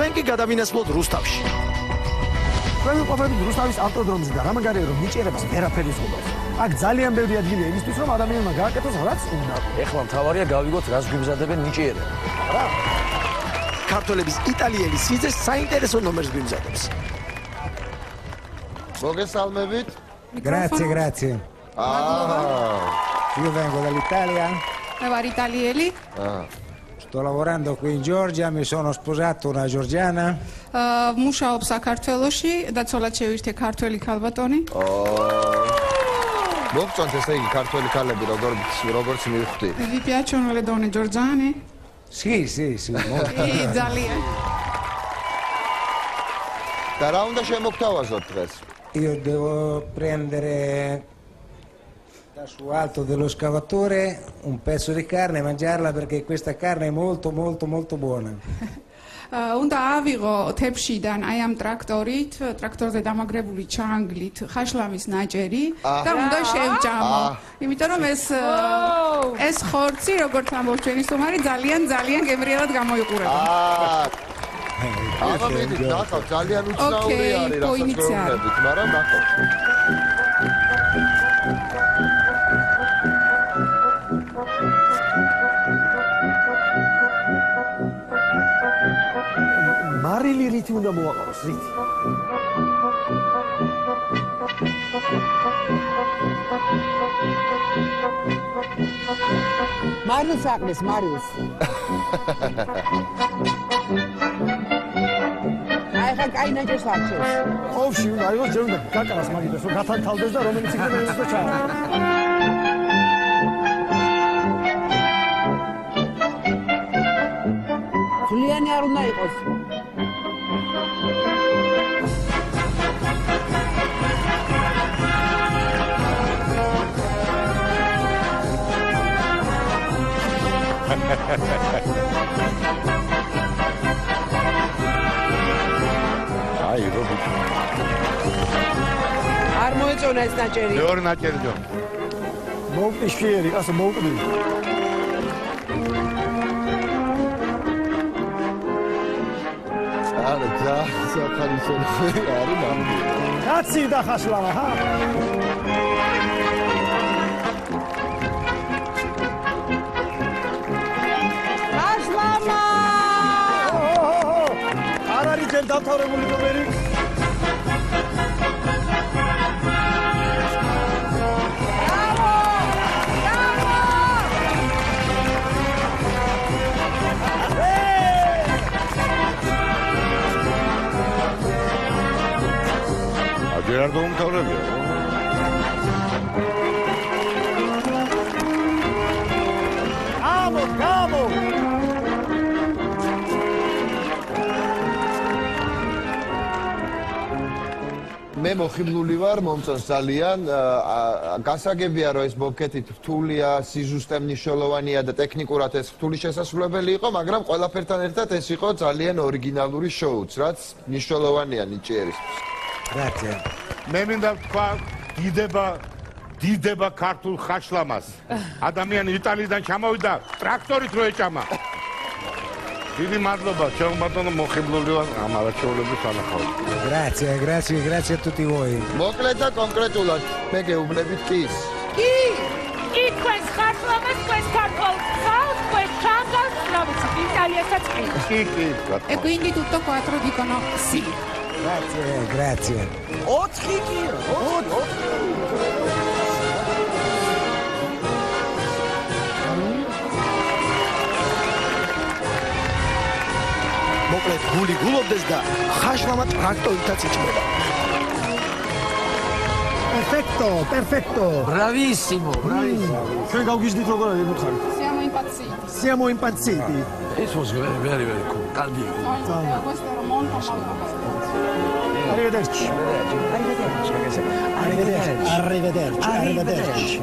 ჩვენ კი გადავინაცვლოთ რუსთავში. ჩვენ ვიყოფებით რუსთავის ავტოდრომზე და რამაგარია რომ ნიჭიერებას ვერაფერი ზღუდავს. აქ ძალიან ბევრი ადგილია იმისთვის რომ ადამიანმა გააკეთოს რაც უნდა. ეხლა მთავარია გავიგოთ რას გვიმზადებენ ნიჭიერება. რა? ქართველების იტალიელი სიძე საინტერესო ნომერს გვიმზადებს. მოგესალმებით. Grazie. Io vengo dall'Italia. Vari italieli. Sto lavorando qui in Georgia, mi sono sposato una georgiana. მუშაობ საქართველოში და ცოლად შევირთე ქართველი ქალბატონი. მოგწონთ ესე იგი ქართველი ქალები როგორც მივხვდი. Vi piacciono le donne georgiane? Sì, molto. ძალიან. და რა უნდა შემოგთავაზოთ დღეს? Io devo prendere su alto dello scavatore un pezzo di carne e mangiarla perché questa carne è molto buona. უნდა ავიღო თეფშიდან აი ამ ტრაქტორზე დამაგრებული ჩანგლით ხაშლამის ნაჭერი და უნდა შევჭამო. იმიტომ რომ ეს ხორცი როგორც ამბობს ჩვენი სტუმარი ძალიან გემრიელად გამოიყურება. აბა მედით ნახავ ძალიან უცნაური არის რასაც გვეუბნებით, მაგრამ ნახავ. მარილი რითი უნდა მოაყაროს, რითი? მარილს აყრის, მარილს. აი ხა კაი ნაჭერს არჩევს. ოვში, აიღოს ჯერ უნდა გაკარას მაგიტას, რომ გათანთავდეს და რომელიც იქნება ის და ჩააყენოს. ძვლიანი არ უნდა იყოს. აი რობი. არ მოეწონა ეს ნაჭერი. მეორე ნაჭერი ჯო. მოვყი შვიერი, ასე მოვყი. არა, სახალისო არის ნამდვილი. კაცი და ხაშლავა, ჰა? ხაშლავა! არ არის ჯერ დამთავრებული ნომერი. ჯერ არ დაუმთავრებია. გამო! მე მოხიბლული ვარ, მომწონს ძალიან. გასაგებია რომ ეს ბოკეტით რთულია, სიზუსტე მნიშვნელოვანია და ტექნიკურად ეს რთული შესასრულებელი იყო, მაგრამ ყველაფერთან ერთად ეს იყო ძალიან ორიგინალური შოუც, რაც მნიშვნელოვანია ნიჭიერისთვის. Grazie. მე მინდა თქვა დიდება ქართულ ხაშლამას. ადამიანი იტალიიდან ჩამოვიდა ტრაქტორით რო ეჭამა. დიდი მადლობა, ჩემო ბატონო მოხიბლული ვარ ამ არაჩვეულების ანახავად. Grazie a tutti voi. მოკლედ და კონკრეტულად მე გეუბნებით კის. კი თქვენ ხაშლამას თქვენ ქართულ ხალხს თქვენ ჩანგავს რამოც იტალიასაც კი. E quindi tutto quattro dicono sì. Grazie. 4 კი. 4. მოკლედ გული გულობდეს და ხაშლამა ტრაქტორითაც იჭმება. Perfetto. Bravissimo. ჩვენ გავგიჟდით როგორ არის მოხარით? Siamo impazziti. This was very cool. Caldi. Questo era molto Arrivederci.